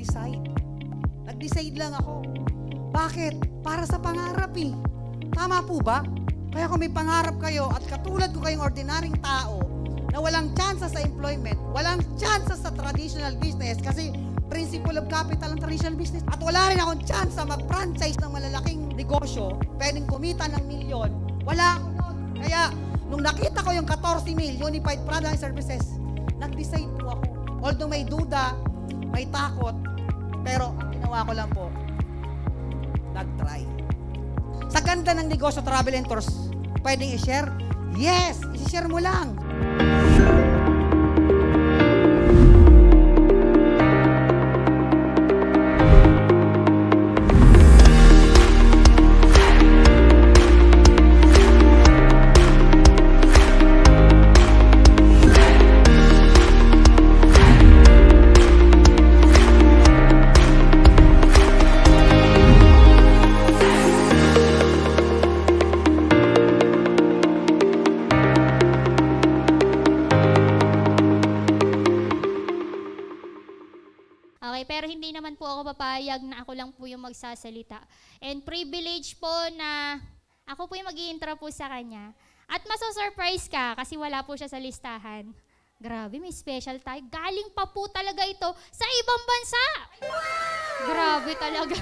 nag-decide. Nag-decide lang ako. Bakit? Para sa pangarap eh. Tama po ba? Kaya kung may pangarap kayo at katulad ko kayong ordinaryong tao na walang chance sa employment, walang chance sa traditional business kasi principle of capital ang traditional business at wala rin akong chance sa mag-franchise ng malalaking negosyo, pwedeng kumita ng milyon, wala ako nun. Kaya nung nakita ko yung 14 mil Unified Product and Services, nag-decide po ako. Although may duda, may takot, pero ang ginawa ko lang po, nag-try. Sa ganda ng negosyo, travel and tours, pwedeng i-share? Yes! I-share mo lang. Pero hindi naman po ako papayag na ako lang po yung magsasalita. And privilege po na ako po yung mag-i-intro po sa kanya. At maso-surprise ka kasi wala po siya sa listahan. Grabe, may special tayo. Galing pa po talaga ito sa ibang bansa. Grabe talaga.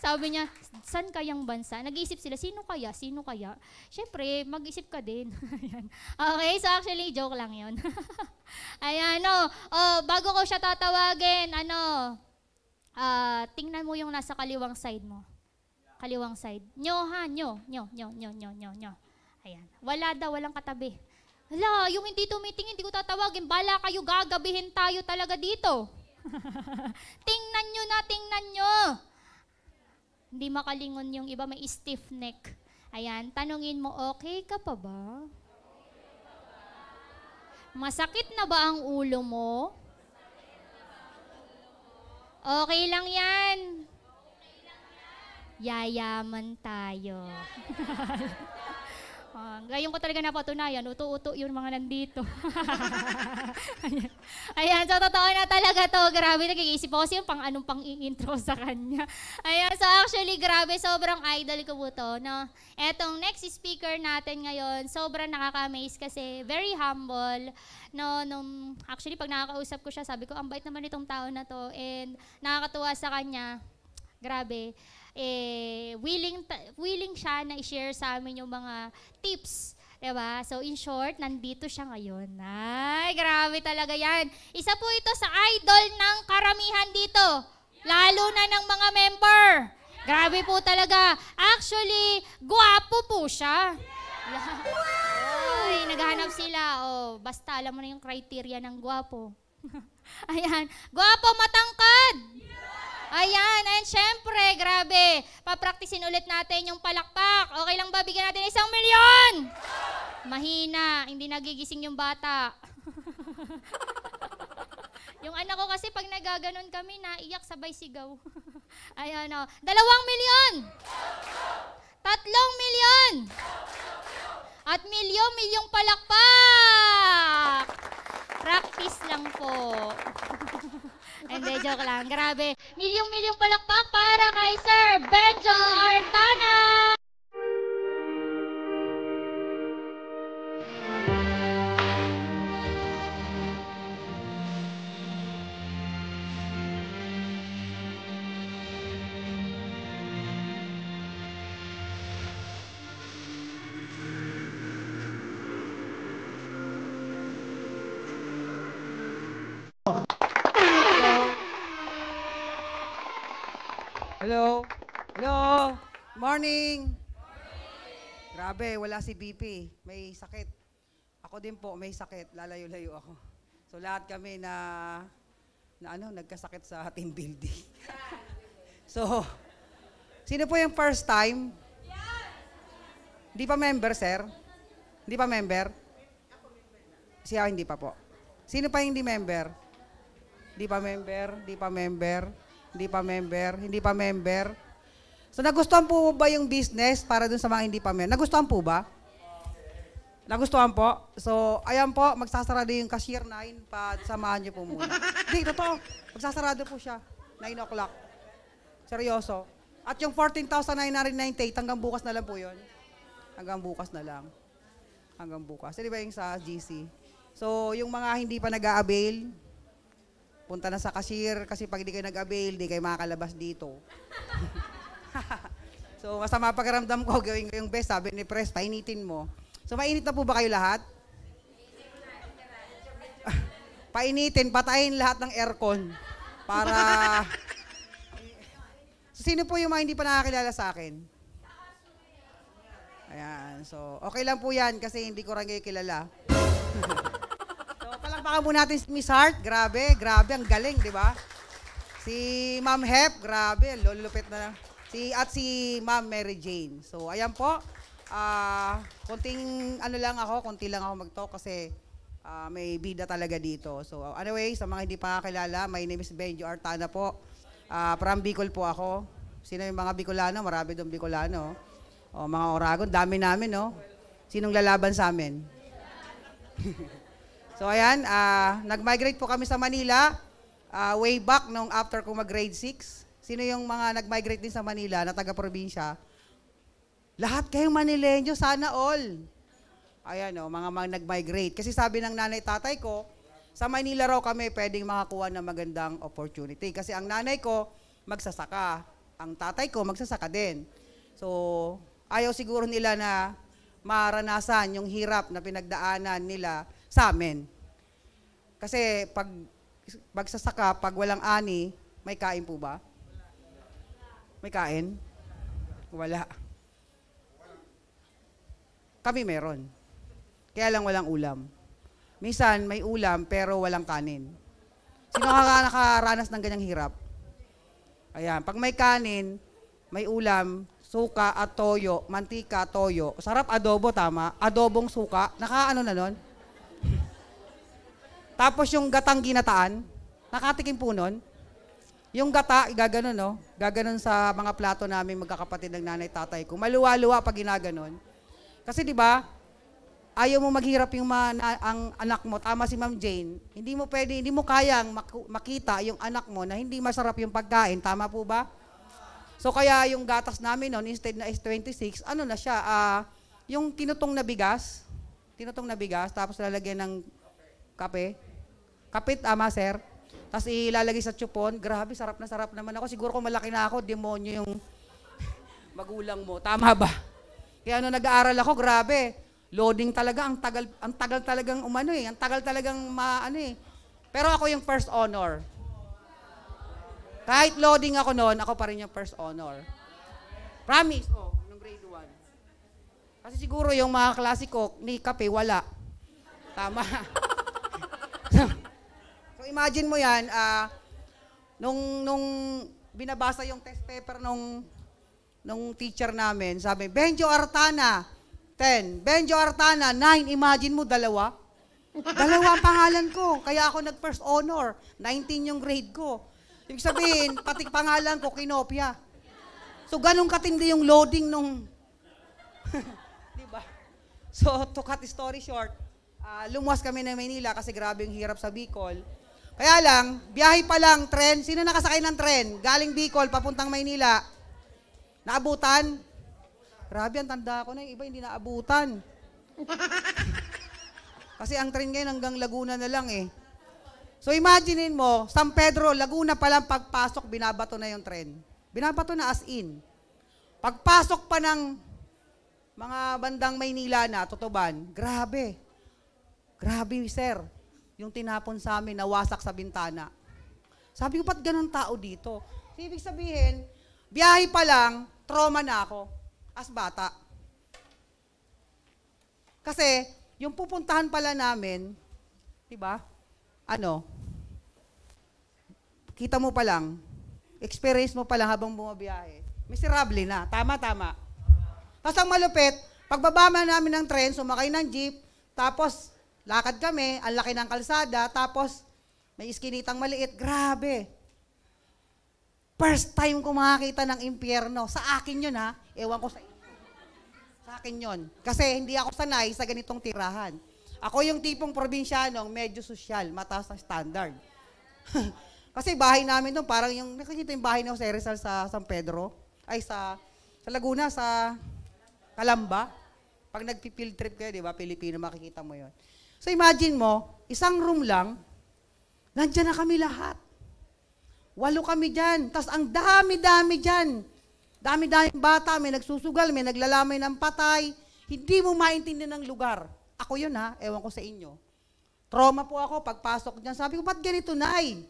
Sabi niya, saan kayang bansa? Nag-iisip sila, sino kaya? Sino kaya? Siyempre, mag-isip ka din. Okay, so actually, joke lang yun. Ayan, bago ko siya tatawagin, tingnan mo yung nasa kaliwang side mo. Kaliwang side. Nyo ha, nyo. Ayan, wala daw, walang katabi. Hala, yung hindi tumitingin, hindi ko tatawagin. Bala kayo, gagabihin tayo talaga dito. Tingnan nyo. Hindi makalingon yung iba, may stiff neck. Ayan, tanungin mo, okay ka pa ba? Masakit na ba ang ulo mo? Okay lang yan. Yayaman tayo. Ngayon ko talaga napatunayan, uto-uto yung mga nandito. Ayan, so totoo na talaga to. Grabe, nag-iisip ako kasi yung anong pang i-intro sa kanya. Ayan, so actually, grabe, sobrang idol ko po to. No? Etong next speaker natin ngayon, sobrang nakaka-amaze kasi very humble. No, actually, pag nakakausap ko siya, sabi ko, ang bait naman itong tao na to. And nakakatuwa sa kanya, grabe. Willing siya na i-share sa amin yung mga tips. Diba? So, in short, nandito siya ngayon. Ay, grabe talaga yan. Isa po ito sa idol ng karamihan dito. Lalo na ng mga member. Grabe po talaga. Actually, guwapo po siya. Ay, naghahanap sila. Basta alam mo na yung criteria ng guwapo. Ayan. Guwapo, matangkad. Ayan, and syempre, grabe, papraktisin ulit natin yung palakpak. Okay lang ba, bigyan natin 1 milyon? Mahina, hindi nagigising yung bata. Yung anak ko kasi pag nagaganon kami, naiyak sabay sigaw. Ayan o, 2 milyon! 3 milyon! At milyong palakpak! Practice lang po. Hindi, joke lang. Grabe. Milyong palakpak para kay Sir Benjo Artana! Hello? Hello? Morning! Grabe, wala si BP. May sakit. Ako din po, may sakit. Lalayo-layo ako. So lahat kami nagkasakit sa team building. So, sino po yung first time? Hindi pa member, sir? Hindi pa member? Siya hindi pa po. Sino pa yung hindi member? Hindi pa member, hindi pa member. Hindi pa member, hindi pa member. So, nagustuhan po ba yung business para dun sa mga hindi pa member? Nagustuhan po ba? Nagustuhan po? So, ayan po, magsasarado yung cashier 9 pa, samahan niyo po muna. Hindi, totoo. Magsasarado po siya. 9 o'clock. Seryoso. At yung 14,998, hanggang bukas na lang po yun. Hanggang bukas na lang. Hanggang bukas. Di ba yung sa GC? So, yung mga hindi pa nag-a-avail, punta na sa cashier kasi pag hindi kayo nag-avail, di kayo makakalabas dito. So, masama pakiramdam ko, gawin ko yung best. Sabi ni Pres, painitin mo. So, mainit na po ba kayo lahat? Painitin, patayin lahat ng aircon. Para... So, sino po yung mga hindi pa nakakilala sa akin? Ayan. So, okay lang po yan kasi hindi ko rin kayo kilala. So, palakpakan po natin si Miss Hart. Grabe, grabe. Ang galing, di ba? Si Ma'am Hep, grabe. Lulupit na lang. At si Ma'am Mary Jane. So, ayan po. Konti lang ako mag-talk kasi may bida talaga dito. So anyway, sa mga hindi pa kakilala, my name is Benjo Artana po. From Bicol po ako. Sino yung mga Bicolano? Marami doon Bicolano. O mga Oragon, dami namin, no? Sinong lalaban sa amin? So ayan, nag-migrate po kami sa Manila way back nung after ko mag-grade 6. Sino yung mga nag-migrate din sa Manila na taga-probinsya? Lahat kayong Manileño, sana all. Ayan o, mga nag-migrate. Kasi sabi ng nanay tatay ko, sa Manila raw kami pwedeng makakuha ng magandang opportunity. Kasi ang nanay ko, magsasaka. Ang tatay ko, magsasaka din. So, ayaw siguro nila na maranasan yung hirap na pinagdaanan nila sa amin. Kasi pag magsasaka, pag walang ani, may kain po ba? May kain? Wala. Kami meron. Kaya lang walang ulam. Minsan may ulam pero walang kanin. Sino nakaranas ng ganyang hirap? Ayan, pag may kanin, may ulam, suka at toyo, mantika, toyo. Sarap adobo, tama? Adobong suka. Nakaano na nun? Tapos yung gatang ginataan, nakatikim po nun. Yung gata, gaganon, no? Gaganon sa mga plato namin magkakapatid ng nanay tatay ko. Maluwa-luwa pag ginaganon. Kasi 'di ba? Ayaw mo maghirap yung ang anak mo, tama si Ma'am Jane. Hindi mo kayang makita yung anak mo na hindi masarap yung pagkain, tama po ba? So kaya yung gatas namin noon instead na S26, ano na siya, yung tinutong na bigas, tapos lalagyan ng kape. Kape tama, sir. Tapos ilalagay sa tsupon. Grabe, sarap naman ako. Siguro kung malaki na ako, demonyo yung magulang mo. Tama ba? Kaya nag-aaral ako, grabe. Loading talaga, ang tagal talagang ang tagal talagang Pero ako yung first honor. Kahit loading ako noon, ako pa rin yung first honor. Promise, nung grade 1. Kasi siguro yung mga klase ko, ni kape, wala. Tama. So imagine mo yan, nung binabasa yung test paper nung teacher namin, sabi, Benjo Artana, 10. Benjo Artana, 9. Imagine mo, 2. 2 ang pangalan ko. Kaya ako nag-first honor. 19 yung grade ko. Ibig sabihin, pati pangalan ko, kinopya. So, ganun katindi yung loading nung... Diba? So, to cut the story short, lumuwas kami ng Maynila kasi grabe yung hirap sa Bicol. Kaya lang, biyahe pa lang, tren. Sino nakasakay ng tren? Galing Bicol, papuntang Maynila. Naabutan? Grabe, ang tanda ko na. Yung iba hindi naabutan. Kasi ang tren ngayon hanggang Laguna na lang eh. So imaginein mo, San Pedro, Laguna pa lang pagpasok, binabato na yung tren. Binabato na as in. Pagpasok pa ng mga bandang Maynila na, Tutuban, grabe. Grabe, sir. Yung tinapon sa amin, nawasak sa bintana. Sabi ko, ba't ganun tao dito? So, ibig sabihin, biyahe pa lang, trauma na ako as bata. Kasi, yung pupuntahan pala namin, di ba? Kita mo pa lang, experience mo pa lang habang bumabiyahe. Miserable na. Tama. Tapos ang malupit, pagbaba namin ng tren, sumakay ng jeep, tapos lakad kami, ang laki ng kalsada, tapos may iskinitang maliit. Grabe. First time ko makakita ng impyerno. Sa akin yun, ha? Ewan ko sa inyo. Sa akin yon. Kasi hindi ako sanay sa ganitong tirahan. Ako yung tipong probinsyanong medyo sosyal, mataas ang standard. Kasi bahay namin doon, parang yung, nakikita yung bahay ni Jose Rizal sa San Pedro, ay sa Laguna, sa Calamba. Pag nag-field trip kayo, di ba, Pilipino, makikita mo yon. So imagine mo, isang room lang, nandyan na kami lahat. 8 kami dyan. Tapos ang dami-dami dyan. Dami-daming bata, may nagsusugal, may naglalamay ng patay. Hindi mo maintindihan ng lugar. Ako yun ha, ewan ko sa inyo. Trauma po ako pagpasok dyan. Sabi ko, ba't ganito, Nay?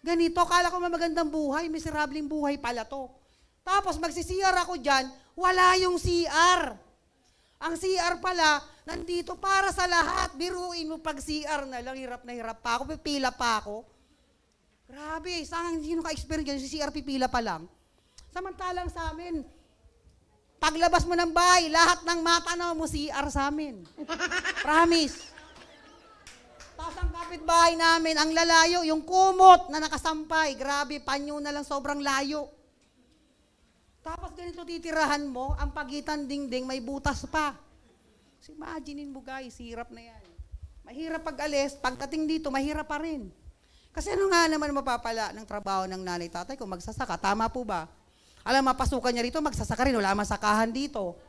Ganito, kala ko magandang buhay, miserableng buhay pala to. Tapos magsi-CR ako dyan, wala yung CR. Ang CR pala, nandito para sa lahat. Biruin mo pag CR na lang, hirap na hirap pa ako, pipila pa ako. Grabe, saan hindi naka-experience yan, si CR pipila pa lang. Samantalang sa amin, paglabas mo ng bahay, lahat ng matanaw mo CR sa amin. Promise. Tapos ang kapitbahay namin, ang lalayo, yung kumot na nakasampay, grabe, panyo na lang, sobrang layo. Tapos ganito titirahan mo, ang pagitan dingding, may butas pa. So imaginein mo guys, hirap na yan. Mahirap pag-alis, pagdating dito, mahirap pa rin. Kasi ano nga naman mapapala ng trabaho ng nanay tatay kung magsasaka? Tama po ba? Alam, mapasukan niya rito, magsasaka rin, wala masakahan dito.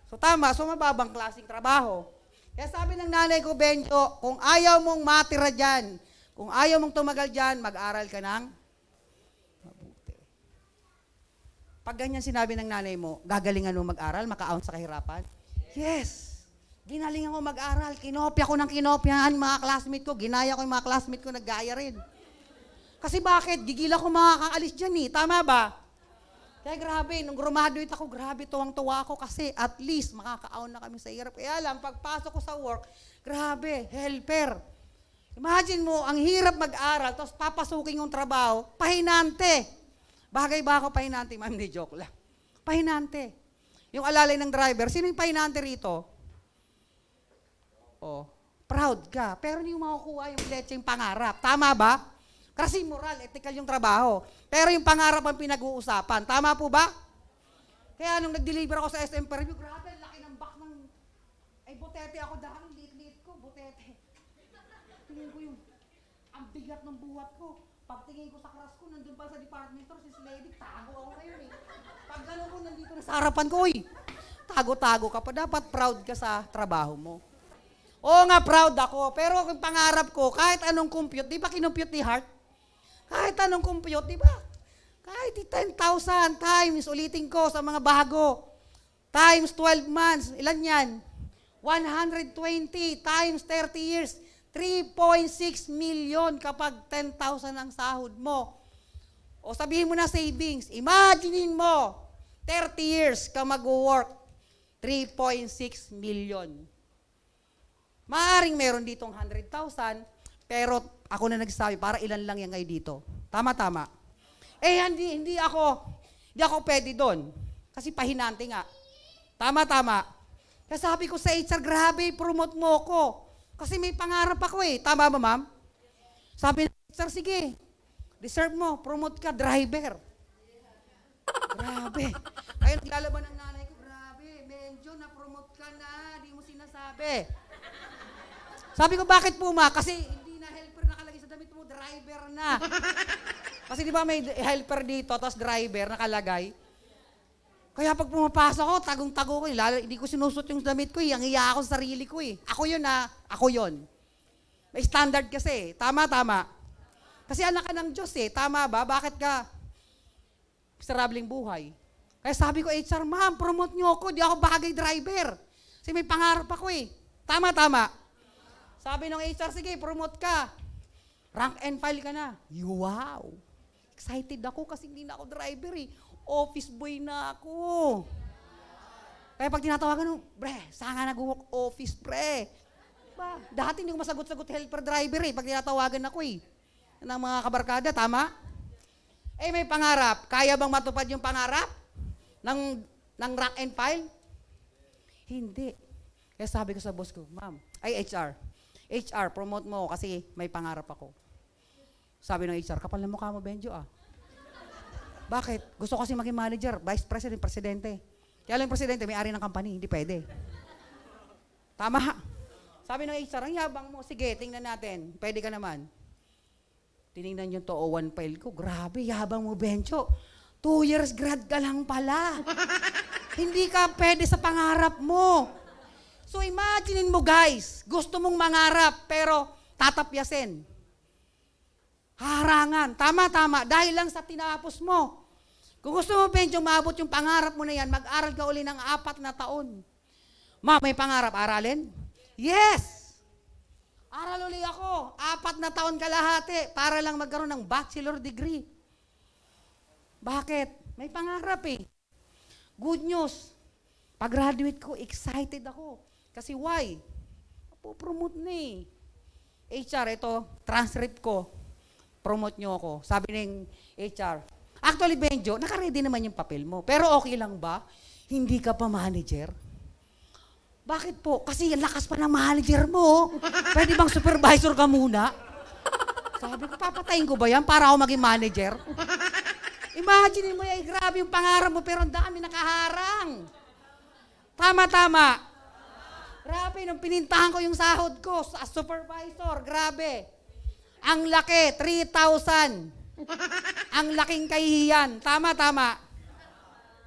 So tama, so mababang klaseng trabaho. Kaya sabi ng nanay ko, Benjo, kung ayaw mong matira dyan, kung ayaw mong tumagal dyan, mag-aral ka ng mabuti. Pag ganyan sinabi ng nanay mo, gagalingan mo mag-aral, maka-out sa kahirapan? Yes! Ginalingan ko mag-aral, kinopya ko ng kinopyahan mga classmate ko, ginaya ko yung mga classmate ko, naggaya rin. Kasi bakit? Gigila ko makakaalis dyan eh, tama ba? Kaya grabe, nung graduate ako, grabe, tuwang-tuwa ako kasi at least makaka-out na kami sa hirap. Kaya lang, pagpasok ko sa work, grabe, helper. Imagine mo, ang hirap mag-aral, tapos papasukin yung trabaho, pahinante. Bagay ba ako pahinante? Ma'am, di joke lang. Pahinante. Yung alalay ng driver, sino yung pahinante rito? Oh, proud ka, pero hindi mo makukuha yung lecheng pangarap. Tama ba? Kasi moral, ethical yung trabaho. Pero yung pangarap ang pinag-uusapan. Tama po ba? Kaya nung nag-deliver ako sa SM Preview, grabe, laki ng box ng... Ay, butete ako dahil, liit-liit ko, butete. Tingin ko yung... Ang bigat ng buhat ko. Pagtingin ko sa crush ko, nandun pa sa department store, si Lady, tago ako ngayon eh. Pag gano'n ko, nandito na sa harapan ko, eh. Tago-tago ka pa. Dapat proud ka sa trabaho mo. Oo nga, proud ako. Pero kung pangarap ko, kahit anong compute, di ba kinumpute ni Hart? Kahit anong compute, di ba? Kahit 10,000 times, ulitin ko sa mga bago. Times 12 months, ilan yan? 120 times 30 years, 3.6 million kapag 10,000 ang sahod mo. O sabihin mo na savings, imaginein mo, 30 years ka mag-work, 3.6 million. Maaring meron ditong 100,000, pero ako na nagsasabi, para ilan lang yan ngayon dito. Tama-tama. Eh, hindi ako pwede doon. Kasi pahinante nga. Tama-tama. Kaya sabi ko sa HR, grabe, promote mo ko. Kasi may pangarap ako eh. Tama ba, ma'am? Sabi ng HR, sige, deserve mo, promote ka, driver. Grabe. Kaya naglalaban ng nanay ko, grabe, Benjo, na-promote ka na, di mo sinasabi. Sabi ko, bakit po ma? Kasi hindi na helper nakalagay sa damit mo, driver na. Kasi di ba may helper dito, tapos driver nakalagay. Kaya pag pumapasok ko, tagong-tago ko, hindi ko sinusot yung damit ko, ang iya ako sa sarili ko eh. Ako yun ha, ako yun. May standard kasi, tama-tama. Kasi anak ka ng Diyos eh, tama ba? Bakit ka miserabling buhay? Kaya sabi ko, HR, ma'am, promote nyo ako, di ako bagay driver. Kasi may pangarap ako eh. Tama-tama. Sabi ng HR, sige, promote ka. Rank and file ka na. Wow! Excited ako kasi hindi na ako driver eh. Office boy na ako. Kaya pag tinatawagan, bre, saan nga nag-work office, bre? Ba, dati hindi ko masagot-sagot helper driver eh. Pag tinatawagan ako eh. Ng mga kabarkada, tama? Eh, may pangarap. Kaya bang matupad yung pangarap? Ng rank and file? Hindi. Kaya sabi ko sa boss ko, ma'am, ay HR, promote mo kasi may pangarap ako. Sabi ng HR, kapal na mukha mo, Benjo ah. Bakit? Gusto kasi maging manager, vice president, presidente. Kaya lang yung presidente, may-ari ng company, hindi pwede. Tama. Sabi ng HR, ang yabang mo, sige, tingnan natin. Pwede ka naman. Tinignan yung 201 file ko. Grabe, yabang mo, Bencho. 2 years grad ka lang pala. Hindi ka pwede sa pangarap mo. So imaginein mo guys, gusto mong mangarap pero tatapyasin. Harangan. Tama. Dahil lang sa tinapos mo. Kung gusto mo, Bencho, maabot yung pangarap mo na yan, mag-aral ka uli ng 4 na taon. Ma, may pangarap, aralin? Yes! Aral uli ako. 4 na taon kalahati para lang magkaroon ng bachelor degree. Bakit? May pangarap eh. Good news. Pag-graduate ko, excited ako. Kasi why? Mapopromote na eh. HR, ito, transcript ko. Promote nyo ako. Sabi ng HR, actually, Benjo, naka-ready naman yung papel mo. Pero okay lang ba? Hindi ka pa manager? Bakit po? Kasi ang lakas pa ng manager mo. Pwede bang supervisor ka muna? Sabi ko, papatayin ko ba yan para ako maging manager? Imagine mo yan, grabe yung pangarap mo, pero ang dami nakaharang. Tama. Grabe, nung pinintahan ko yung sahod ko as supervisor, grabe. Ang laki, 3,000. Ang laking kahihiyan. Tama.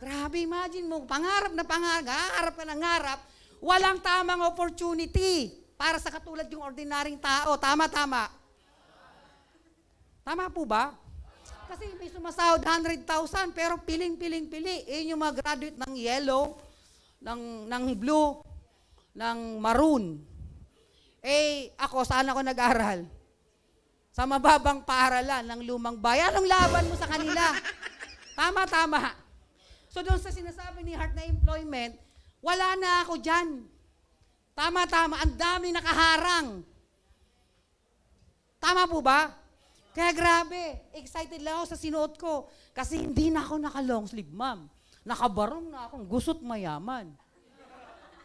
Grabe, imagine mo, pangarap na pangarap, harap ka ng harap, walang tamang opportunity para sa katulad yung ordinaryong tao. Tama. Tama po ba? Kasi may sumasahod 100,000 pero pili. Yun yung mga graduate ng yellow, ng blue, ng maroon. Eh, ako, saan ako nag-aral? Sa mababang paaralan ng lumang bayan. Anong laban mo sa kanila? Tama. So doon sa sinasabi ni Hart na employment, wala na ako dyan. Tama. Ang dami nakaharang. Tama po ba? Kaya grabe, excited lang ako sa sinuot ko. Kasi hindi na ako naka-long sleeve, ma'am. Nakabarong na akong gusot mayaman.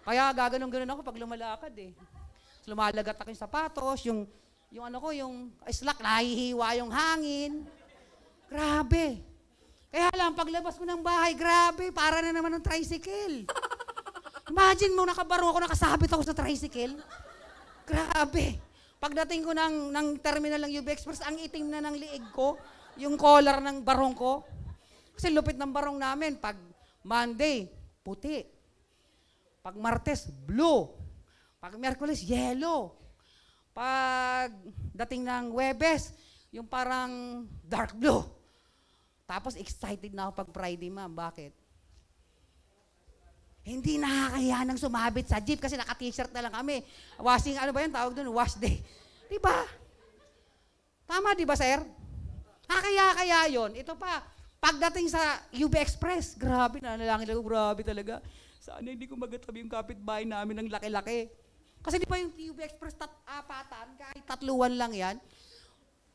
Kaya gaganon-ganon ako pag lumalakad eh. Lumalagat ako yung sapatos, yung slack, nahihiwa yung hangin. Grabe. Kaya lang, paglabas ko ng bahay, grabe, para na naman ng tricycle. Imagine mo, nakabarong ako, nakasabit ako sa tricycle. Grabe. Pagdating ko ng terminal ng UB Express, ang itim na ng liig ko, yung collar ng barong ko. Kasi lupit ng barong namin. Pag Monday, puti. Pag Martes, blue. Pag Miyerkules, yellow. Pag dating ng Huwebes, yung parang dark blue. Tapos excited na ako pag Friday, ma'am. Bakit? Hindi nakakahiya nang sumabit sa jeep kasi naka-t-shirt na lang kami. Washing, ano ba yan? Tawag doon, wash day. Diba? Tama, diba, sir? Kaya yun. Ito pa, pagdating sa UB Express, grabe, nanalangin ako, grabe talaga. Sana hindi ko magatabi yung kapitbahay namin ng laki-laki. Kasi di ba yung UB Express, apatan, kahit 3 lang yan.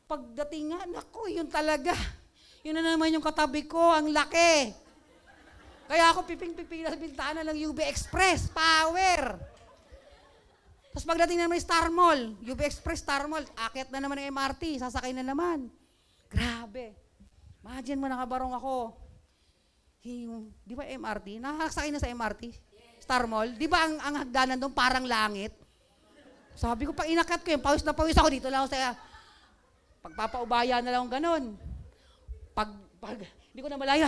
Pagdating nga, naku, yun talaga. Yun na naman yung katabi ko, ang laki. Kaya ako piping-piping na sa bintana ng UB Express. Power! Tapos pagdating naman ng Star Mall, UB Express, Star Mall, akit na naman ng MRT, sasakay na naman. Grabe. Imagine mo, nakabarong ako. Di ba MRT? Nakakasakay na sa MRT? Star Mall? Di ba ang hagdanan doon parang langit? Sabi ko, pag inakat ko yun, pawis na pawis ako dito lang ako sa pagpapaubaya na lang ganun. Pag hindi ko na malaya,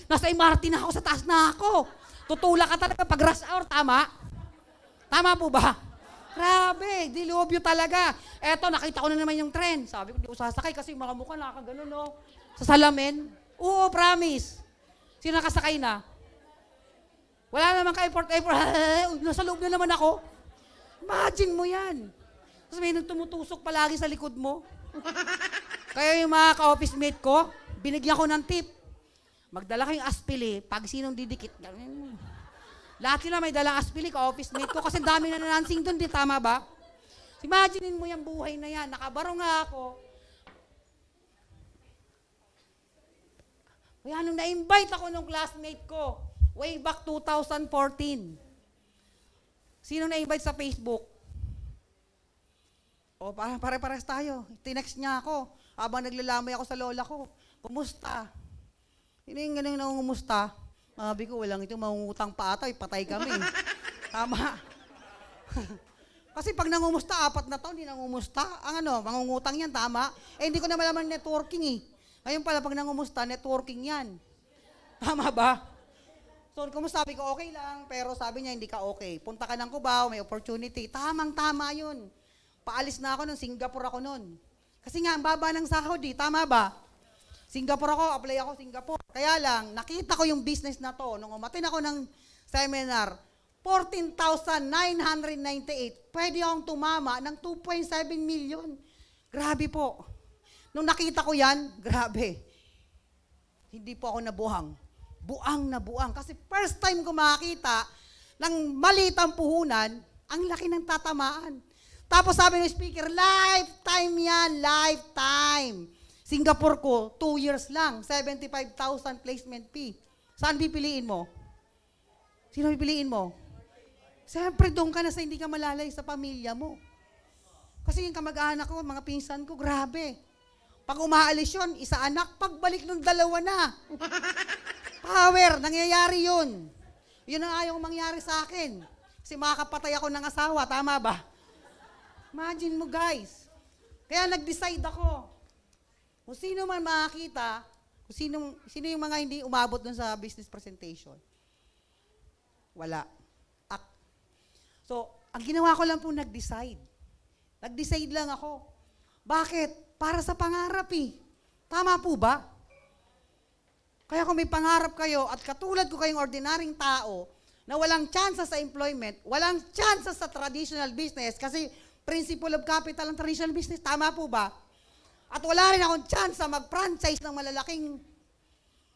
nasa MRT na ako, sa taas na ako. Tutulak ka talaga pag rush hour, tama? Tama po ba? Grabe, dilubyo talaga. Eto, nakita ko na naman yung tren. Sabi ko, hindi ko sasakay kasi mga mukha nakakaganon, no? Sa salamin. Oo, promise. Sino nakasakay na? Wala naman ka-effort. Nasa loob na naman ako. Imagine mo yan. Tapos may tumutusok palagi sa likod mo. Kaya yung mga ka-office mate ko, binigyan ko ng tip. Magdala kayong aspili, pag sinong didikit. Lahat sila may dalang aspili, ka-office mate ko, kasi dami na nansing doon, di tama ba? Imaginein mo yung buhay na yan, nakabaro nga ako. Kaya nung na-invite ako nung classmate ko, way back 2014. Sino na-invite sa Facebook? O, pare-pares tayo. Tinext niya ako. Habang naglalamay ako sa lola ko. Kumusta? Hindi yung ganun nangungumusta. Sabi ko, walang ito, mangungutang pa ata, patay kami. Tama. Kasi pag nangumusta, 4 na taon, hindi nangumusta. Ang mangungutang yan, tama. Hindi ko na malaman networking eh. Ngayon pala, pag nangumusta, networking yan. Tama ba? So, kumusta? Sabi ko, okay lang, pero sabi niya, hindi ka okay. Punta ka ng Cubao, may opportunity. Tamang-tama yun. Paalis na ako nun, Singapore ako nun. Kasi nga, ang baba ng sahod eh, tama ba? Singapore ako, apply ako Singapore. Kaya lang, nakita ko yung business na to. Nung umatin ako ng seminar, 14,998. Pwede akong tumama ng 2.7 million. Grabe po. Nung nakita ko yan, grabe. Hindi po ako nabuhang. Buang na buang. Kasi first time ko makakita ng maliit ang puhunan, ang laki ng tatamaan. Tapos sabi ng speaker, lifetime yan, lifetime. Singapore ko, 2 years lang, 75,000 placement fee. Saan pipiliin mo? Sino pipiliin mo? Siyempre, doon ka na sa hindi ka malalay sa pamilya mo. Kasi yung kamag-anak ko, mga pinsan ko, grabe. Pag umaalis yun, isa anak, pagbalik nung 2 na. Power, nangyayari yun. Yun ang ayaw mangyari sa akin. Kasi makakapatay ako ng asawa, tama ba? Imagine mo guys. Kaya nag-decide ako. Kung sino man makakita, kung sino yung mga hindi umabot dun sa business presentation. Wala. So, ang ginawa ko lang po nag-decide. Nag-decide lang ako. Bakit? Para sa pangarap eh. Tama po ba? Kaya kung may pangarap kayo at katulad ko kayong ordinaryong tao na walang chance sa employment, walang chance sa traditional business kasi principle of capital ang traditional business, tama po ba? At wala rin akong chance sa mag-franchise ng malalaking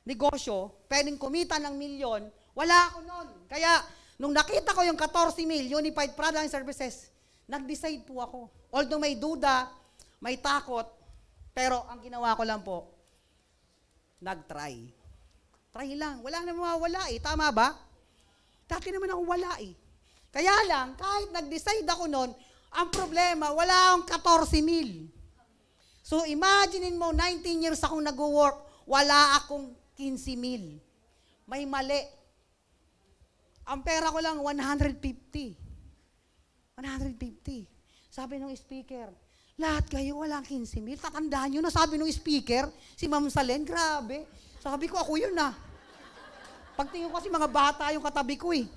negosyo, pwedeng kumita ng milyon, wala ako nun. Kaya, nung nakita ko yung 14 mil, Unified Product and Services, nag-decide po ako. Although may duda, may takot, pero ang ginawa ko lang po, nag-try. Try lang. Wala na mawawala eh. Tama ba? Dati naman ako wala eh. Kaya lang, kahit nag-decide ako nun, ang problema, wala akong 14 mil. So, imaginein mo, 19 years akong nag-work, wala akong 15 mil. May mali. Ang pera ko lang, 150. 150. Sabi ng speaker, lahat kayo walang 15 mil. Tatandaan nyo na, sabi ng speaker, si Ma'am Salen, grabe. Sabi ko, ako yun na. Pagtingin ko kasi mga bata yung katabi ko eh.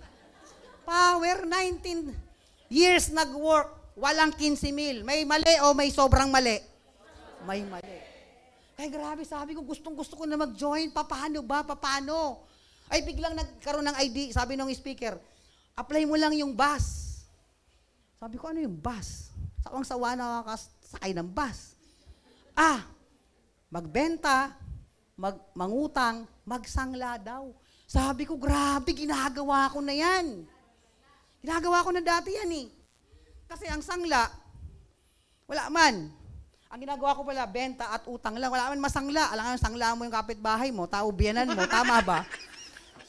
Power, 19 years nag-work, walang 15 mil. May mali o may sobrang mali? May mali. Ay grabe, sabi ko, gustong-gusto ko na mag-join. Paano ba? Paano? Ay biglang nagkaroon ng ID, sabi ng speaker, apply mo lang yung bus. Sabi ko, ano yung bus? Sawang-sawa na kakasakay ng bus. Magbenta, mangutang, magsangla daw. Sabi ko, grabe, ginagawa ko na yan. Ginagawa ko na dati yan eh. Kasi ang sangla, wala man. Ang ginagawa ko pala, benta at utang lang. Wala man masangla. Alam nga, sangla mo yung kapitbahay mo, taubiyanan mo, tama ba?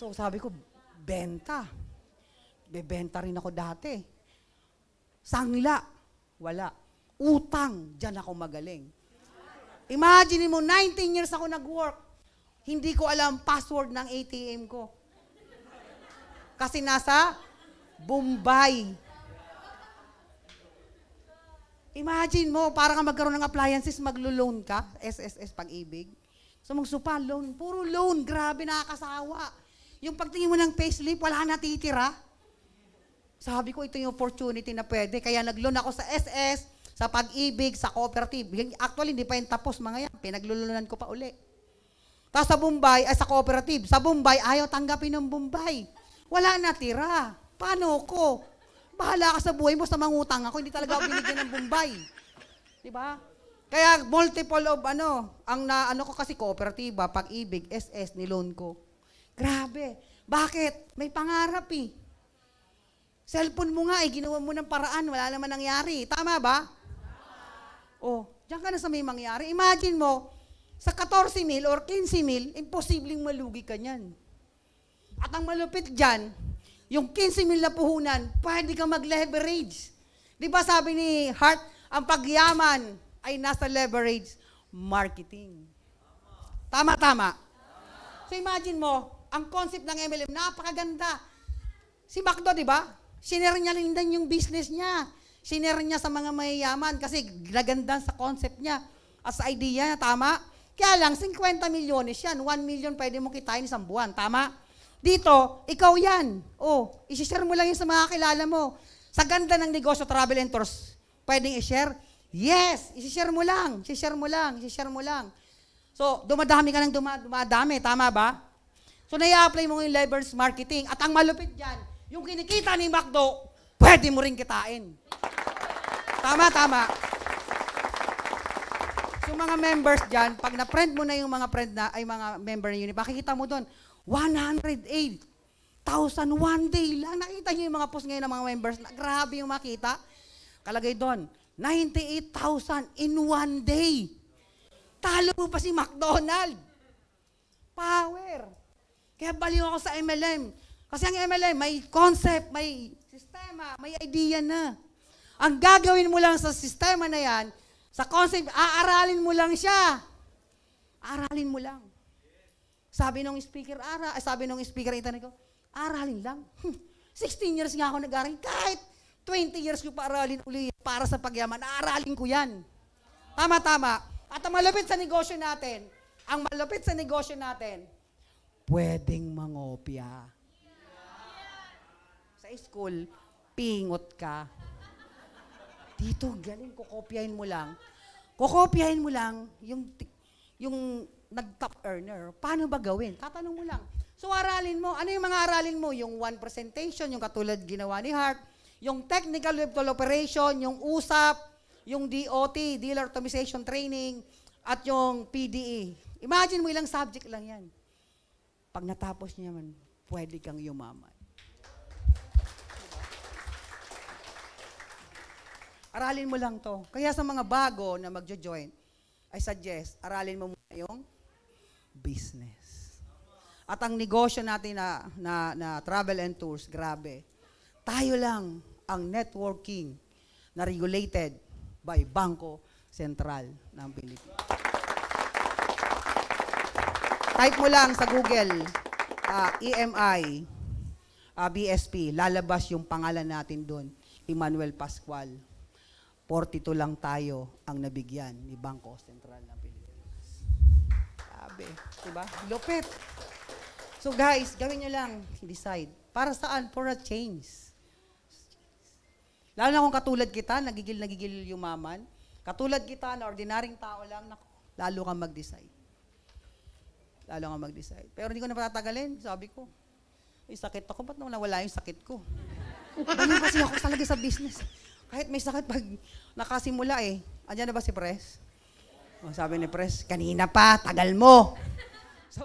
So sabi ko, benta. Bebenta rin ako dati. Sangla, wala. Utang, dyan ako magaling. Imagine mo, 19 years ako nag-work. Hindi ko alam password ng ATM ko. Kasi nasa Bombay. Imagine mo, para ka magkaroon ng appliances, maglo-loan ka, SSS Pag-ibig. So magsupa, loan. Puro loan, grabe, nakakasawa. Yung pagtingin mo ng payslip, wala natitira. Sabi ko, ito yung opportunity na pwede. Kaya nag-loan ako sa SS, sa Pag-ibig, sa cooperative. Actually, hindi pa yung tapos mga yan. Pinaglulunan ko pa uli. Tapos sa Bombay, sa cooperative. Sa Bombay, ayaw tanggapin ng Bombay. Wala natira. Paano ko? Bahala ka sa buhay mo, sa mangutang ako, hindi talaga ako binigyan ng Bombay. Diba? Kaya multiple of ang ko kasi kooperatiba, Pag-ibig, SS, niloan ko. Grabe. Bakit? May pangarap eh. Cellphone mo nga ginawa mo ng paraan, wala naman nangyari. Tama ba? Diyan ka na sa may mangyari. Imagine mo, sa 14 mil or 15 mil, imposibleng malugi ka niyan. At ang malupit dyan, yung 15 mil na puhunan, pwede kang mag-leverage. Di ba sabi ni Hart, ang pagyaman ay nasa leverage marketing. Tama. So imagine mo, ang concept ng MLM, napakaganda. Si McDo, di ba? Sinare niya rin din yung business niya. Sinare niya sa mga mayayaman kasi naganda sa concept niya. As idea niya, tama? Kaya lang, 50 milyones yan. 1 million pwede mo kitain isang buwan. Tama? Dito, ikaw yan. Isi-share mo lang yun sa mga kilala mo. Sa ganda ng negosyo, travel and tours, pwedeng i-share? Yes! Isi-share mo lang. Isi-share mo lang. Isi-share mo lang. So, dumadami ka ng dumadami. Tama ba? So, nai-apply mo yung levers marketing. At ang malupit dyan, yung kinikita ni McDo, pwede mo rin kitain. Tama, tama. So, mga members dyan, pag na-friend mo na yung mga friend na, ay mga member na yun, makikita mo doon, 108,000 one day lang. Nakita niyo yung mga post ngayon ng mga members, na grabe yung makita. Kalagay doon, 98,000 in one day. Talo mo pa si McDonald. Power. Kaya baliw ako sa MLM. Kasi ang MLM, may concept, may sistema, may idea na. Ang gagawin mo lang sa sistema na yan, sa concept, aaralin mo lang siya. Aralin mo lang. Sabi nung speaker, internet ko, aralin lang. 16 years nga ako nag-aral. Kahit 20 years ko pa aralin uli para sa pagyaman, aaralin ko yan. Tama-tama. At ang malupit sa negosyo natin, pwedeng mangopya. Sa school, pingot ka. Dito, galing, kukopyahin mo lang. Kukopyahin mo lang yung nag-top earner. Paano ba gawin? Tatanong mo lang. So, aralin mo. Ano yung mga aralin mo? Yung one presentation, yung katulad ginawa ni Hart, yung technical web operation, yung USAP, yung DOT, Dealer Optimization Training, at yung PDE. Imagine mo ilang subject lang yan. Pag natapos niya man, pwede kang yumaman. Aralin mo lang to. Kaya sa mga bago na magjo-join, I suggest, aralin mo muna yung business. At ang negosyo natin na travel and tours, grabe. Tayo lang ang networking na regulated by Bangko Sentral ng Pilipinas. Type mo lang sa Google, EMI, BSP, lalabas yung pangalan natin doon, Emmanuel Pascual. 42 lang tayo ang nabigyan ni Bangko Sentral ng Pilipinas. Sabi, diba? Lupit. So guys, gawin nyo lang, decide. Para saan? For a change. Lalo na kung katulad kita, nagigil yumaman. Katulad kita, na ordinaryong tao lang, lalo kang mag-decide. Lalo kang mag-decide. Pero hindi ko na patatagalin, sabi ko, may sakit ako, ba't nung nawala yung sakit ko? Ganun kasi ako talaga sa business. Kahit may sakit pag nakasimula Andyan na ba si Pres? Sabi ni Pres, kanina pa, tagal mo.